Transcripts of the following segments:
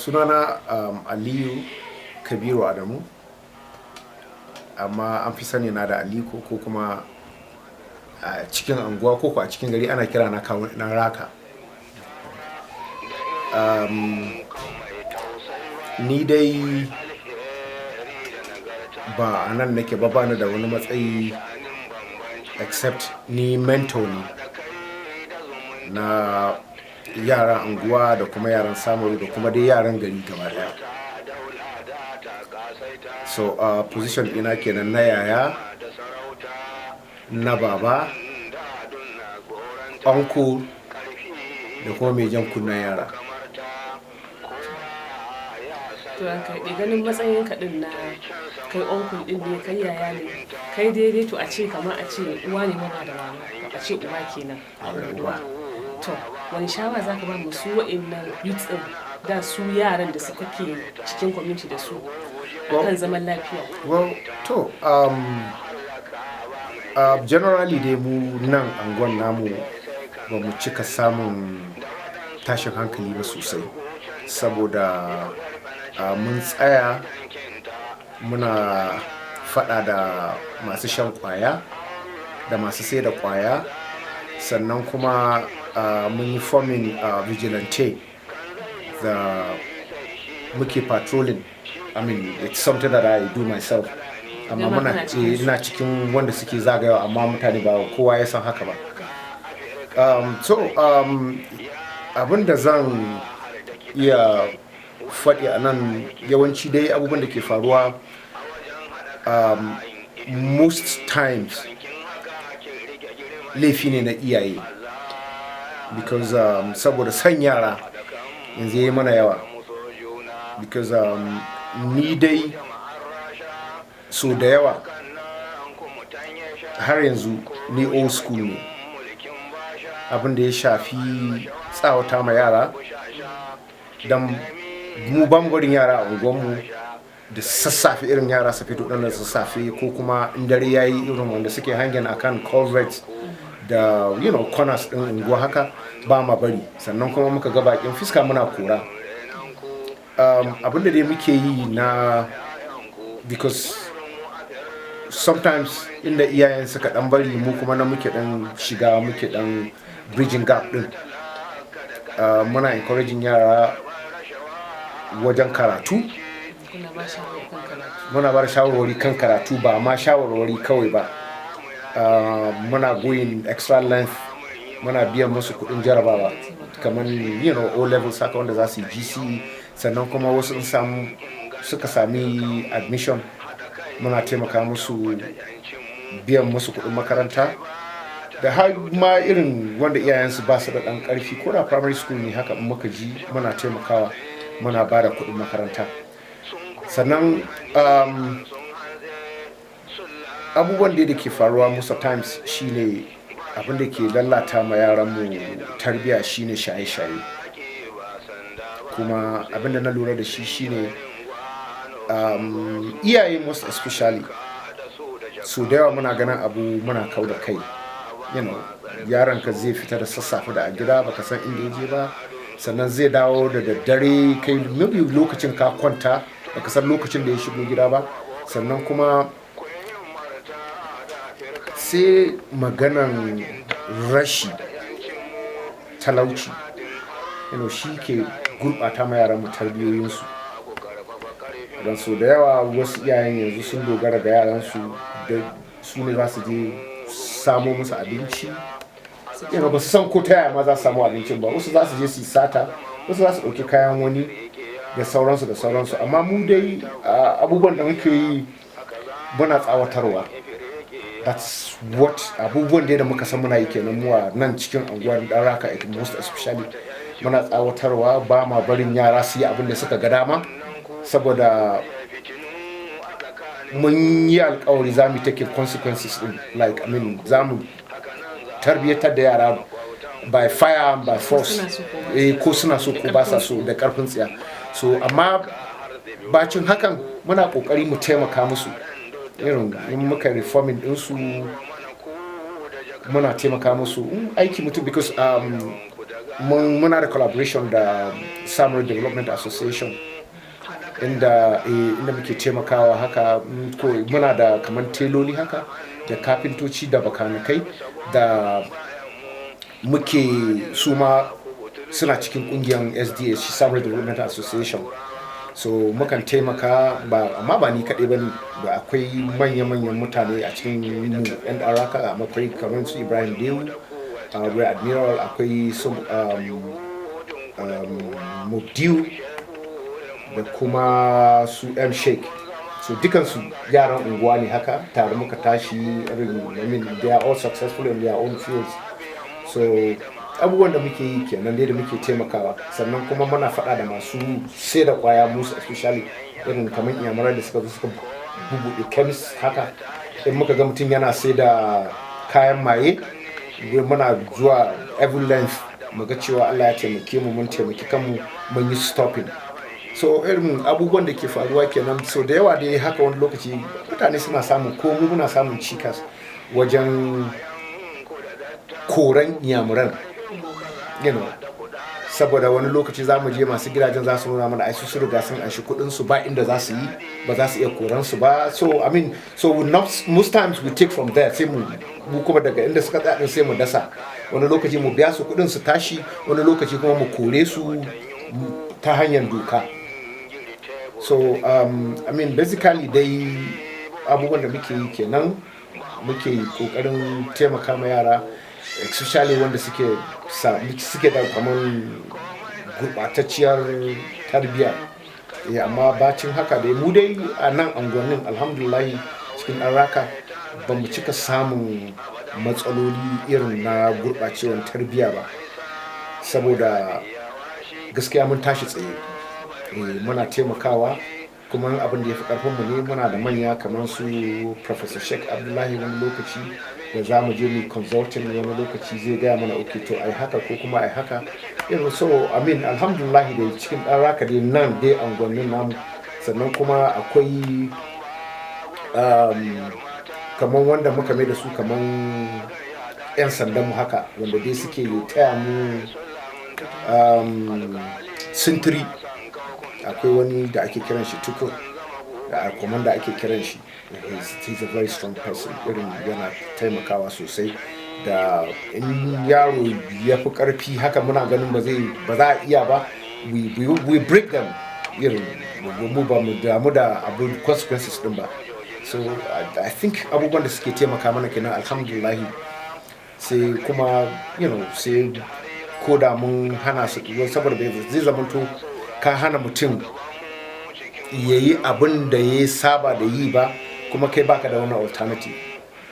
sunana Aliyu Kabiru Adamu, amma an fi sani na da Aliko, ko kuma a cikin anguwa ko a cikin gari ana kira na kawo na raka. Ni dai ba a nan nake ba, bani da wani matsayi except ni mentor ne na yaran anguwa da kuma yaran Samaru da kuma dai yaran gari gaba daya. So position ina kenan na yaya, na baba, uncle da kuma mai jan kunnen yara. To kai ganin matsayin kaɗin na kai uncle din ne, kai yaya ne, kai daidai to a ce kamar a ce uwa ne mama da mama, a ce uba kenan uwa. To wani shawara za ka ba mu su wa'annan youths din da su yaran da suka ke cikin community da su akan zaman lafiya? Well, to generally dai mu nan anguwan namu ba mu cika samun tashin hankali ba sosai, saboda mun tsaya muna fada da masu shan kwaya da masu sai da kwaya, sannan kuma mun yi forming vigilante da muke patrolling. I mean, it's something that I do myself. Amma ina cikin wanda suke zagayawa, amma mutane ba kowa ya san haka ba. Abin da zan iya faɗi a nan, yawanci dai abubuwan da ke faruwa most times laifi ne na iyaye, because saboda san yara yanzu yayi mana yawa, because ni dai so da yawa har yanzu ni old school ne. Abin da ya shafi tsawata ma yara, dan mu bambarin yara a unguwanmu da sassafe, irin yara su fito da sassafe, ko kuma in dare yayi irin wanda suke hangen akan culverts da corners din unguwa haka, ba ma bari. Sannan kuma muka ga bakin fiska muna kora. Abinda dai muke yi na, because sometimes inda iyayen suka dan bari, mu kuma na muke dan shiga, muke dan bridging gap din. Muna encouraging yara wajen karatu, muna ba da shawarwari kan karatu, ba ma shawarwari kawai ba. Muna going extra length, muna biyan musu kudin jarabawa kamar O levels haka, wanda za su yi GC. Sannan kuma wasu suka sami admission, muna taimaka musu, biyan musu kudin makaranta, da har ma irin wanda iyayensu ba su da dan karfi, ko da primary school ne haka, in muka ji muna taimakawa, muna ba da kudin makaranta. Sannan abubuwan da ke faruwa most of times shine, abin da ke lalata ma yaran mu tarbiya shine shaye-shaye. Kuma abin da na lura da shi shine iyaye most especially, so da yawa muna ganin abu muna kau da kai. Yaron ka zai fita da sassafe da a gida, baka san inda ya je ba, sannan zai dawo da daddare, kai maybe lokacin ka kwanta baka san lokacin da ya shigo gida ba. Sannan kuma sai maganan rashi, talauci, shi ke gurɓata ma yaran mu tarbiyoyinsu. Don so da yawa wasu iyayen yanzu sun dogara ga yaransu da su ne za su je samo musu abinci. Ba su san ko ta yaya ma za su samu abincin ba. Wasu za su je su yi sata, wasu za su ɗauki kayan wani da sauransu. Amma mu dai abubuwan da muke yi muna tsawatarwa. That's what abubuwan da muka san muna yi kenan mu a nan cikin anguwar dan raka, most especially muna tsawatarwa, ba ma barin yara su yi abin da suka ga dama, saboda mun yi alkawari za mu take consequences din, like za mu tarbiyatar da yara by fire and by force, ko suna so ko ba sa so, da karfin tsiya. So amma bacin hakan muna kokari mu taimaka musu, irin in muka reforming ɗinsu muna taimaka musu aiki mutum, because muna da collaboration da Samaru Development Association inda muke taimakawa haka ko muna da kaman teloli haka da kafintoci da bakanikai da muke suma suna cikin kungiyar SDS shi Samaru Development Association, so mukan taimaka amma ba ni kaɗai ba ne, da akwai manya-manyan mutane a cikin mu yan araka, akwai kamar su Ibrahim Dewu, Rear Admiral, akwai su Mubdiu da kuma su M Sheikh, so dukansu yaran unguwa ne haka tare muka tashi. They are all successful in their own fields, so abubuwan da muke yi kenan dai da muke taimakawa. Sannan kuma muna faɗa da masu sai da kwaya musu, especially irin kamar iyamurai da suka bubuɗe chemist haka, in muka ga mutum yana sai da kayan maye muna zuwa every length muga cewa Allah ya taimake mu, mun taimaki kanmu, mun yi stopping. So irin abubuwan da ke faruwa kenan. So da yawa dai haka wani lokaci mutane suna samun, ko mu muna samun cikas wajen koran iyamuran, saboda wani lokaci za mu je masu gidajen za su nuna mana ai su riga sun anshi kuɗin su, ba inda za su yi, ba za su iya koran su ba. So most times we take from there, sai mu kuma daga inda suka tsaya sai mu dasa. Wani lokaci mu biya su kuɗin su tashi, wani lokaci kuma mu kore su ta hanyar doka. So basically dai abubuwan da muke yi kenan, muke kokarin taimaka ma yara, especially wanda suke da kamar gurbatacciyar tarbiyya. Amma bacin haka dai mu dai a nan angonin alhamdulillah cikin araka ba mu cika samun matsaloli irin na gurbacewar tarbiyya ba, saboda gaskiya mun tashi tsaye, muna taimakawa. Kuma abin da ya fi karfinmu ne, muna da manya kamar su Professor Sheikh Abdullahi, wani lokaci da za mu je mu consulting, wani lokaci zai gaya mana okay to ai haka ko kuma ai haka. So alhamdulillah da cikin ɗan raka dai nan dai angonin namu. Sannan kuma akwai kamar wanda muka mai da su kamar 'yan sandanmu haka, wanda dai suke taya mu sintiri. Akwai wani da ake kiran shi Tukur, da komanda ake kiran shi. He's a very strong person, irin yana taimakawa sosai. Da in yaro ya fi karfi haka muna ganin ba za a iya ba, we break them, irin mu ba mu damu da abin consequences din ba. So I think abubuwan da suke taimaka mana kenan alhamdulillah. Sai kuma sai ko da mun hana su, saboda zai zamanto ka hana mutum ya yi abin da ya saba da yi ba, kuma kai baka da wani alternative,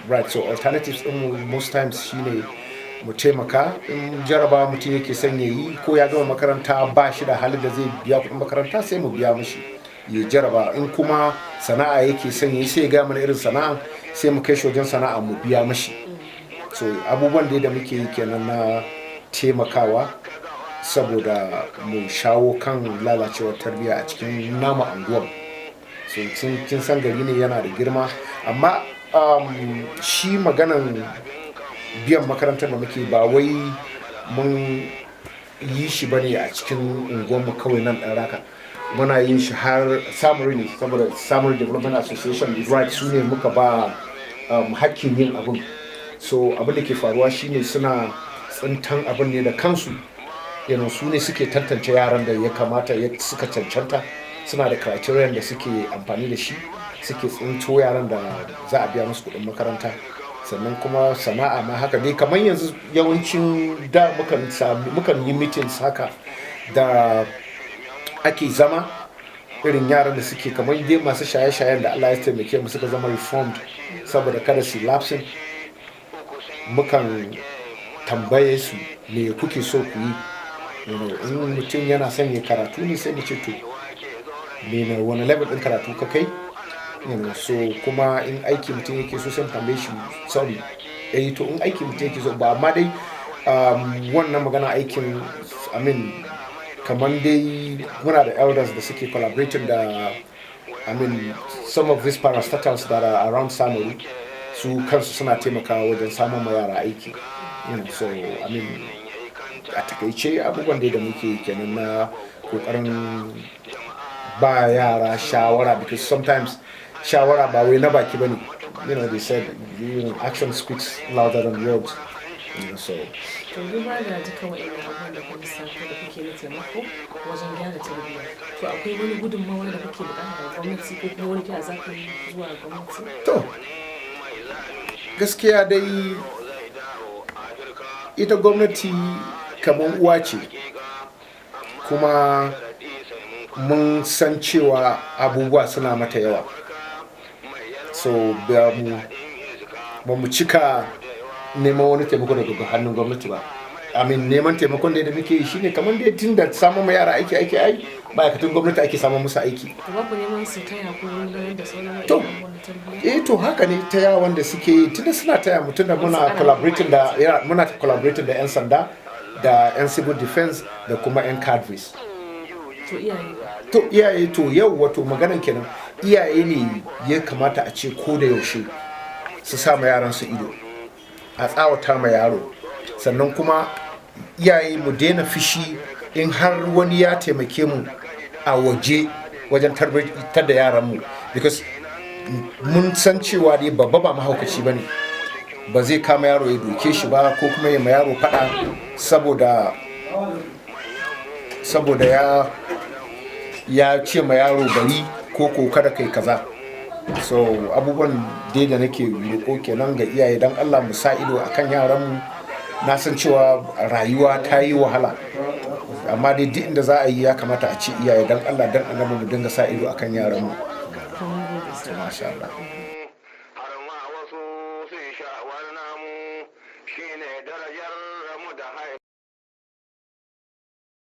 right? So alternatives din most times shine mu taimaka. In jaraba mutum yake son ya yi, ko ya gama makaranta ba shi da halin da zai biya kuɗin makaranta, sai mu biya mishi ya jaraba. In kuma sana'a yake son ya yi, sai ya gaya mana irin sana'a, sai mu kai shi wajen sana'a mu biya mishi. So abubuwan da muke yi kenan na taimakawa, saboda mu shawo kan lalacewar tarbiyya a cikin nama anguwar. So kin san gari ne yana da girma, amma shi maganan biyan makarantar da muke ba wai mun yi shi bane a cikin unguwarmu kawai nan ɗan raka. Muna yin shi har Samaru ne, saboda Samaru Development Association right su ne muka ba hakkin yin abin. So abin da ke faruwa shine suna tsintan abin ne da kansu, su ne suke tantance yaran da ya kamata suka cancanta. Suna da criterion da suke amfani da shi, suke tsinto yaran da za a biya musu kuɗin makaranta. Sannan kuma sana'a ma haka dai, kamar yanzu yawancin da mukan yi meetings haka da ake zama, irin yaran da suke kamar dai masu shaye-shayen da Allah ya taimake mu suka zama reformed saboda kada su lapsing. Mukan tambaye su me kuke so ku yi. In mutum yana son ya karatu ne, sai mu ce to wani level din karatu ka kai. So kuma in aiki mutum yake so, sai tambaye shi sorry to in aiki mutum yake so ba, amma dai wannan magana aikin kamar dai muna da elders da suke collaborating da some of these parastatals that are around Samaru, su kansu suna taimakawa wajen samun ma yara aiki. So a takaice abubuwan da muke kenan na kokarin ba yara shawara, because sometimes shawara ba wai na baki bane. They said action speaks louder than words. So to duba da duka wa'annan abubuwan da kuma lissafo da kuke na taimako wajen gyara tarbiyya, to akwai wani gudunmawa da kuke bukata daga gwamnati ko kuma wani kira za ku yi zuwa gwamnati? to gaskiya dai ita gwamnati kamar uwa ce, kuma mun san cewa abubuwa suna mata yawa, so ba mu cika neman wani taimako daga hannun gwamnati ba. Neman taimakon da muke yi shine kamar da tun da samun yara aiki ai ma'aikatan gwamnati ake samun musu aiki. To babu neman su taya ko wani da sauran to wani tarbiyya? to haka ne, taya wanda suke tunda suna taya mu, tunda muna collaborating da 'yan sanda da 'yan civil defense da kuma 'yan cadres. To iyaye to yau wato maganan kenan, iyaye ne ya kamata a ce ko da yaushe su sa ma yaran su ido, a tsawata ma yaro, sannan kuma iyaye mu daina fishi in har wani ya taimake mu a wajen tarbiyyar da yaran mu, because mun san cewa dai babba ba mahaukaci bane, ba zai kama yaro ya doke shi ba ko kuma ya ma yaro fada saboda ya ce ma yaro bari ko kada kai kaza. So abubuwan dai da nake roƙo kenan ga iyaye, dan Allah mu sa ido akan yaran mu. Na san cewa rayuwa ta yi wahala, amma dai duk inda za a yi ya kamata a ci iyaye dan Allah dan annabi mu dinga sa ido akan yaran mu. Masha Allah.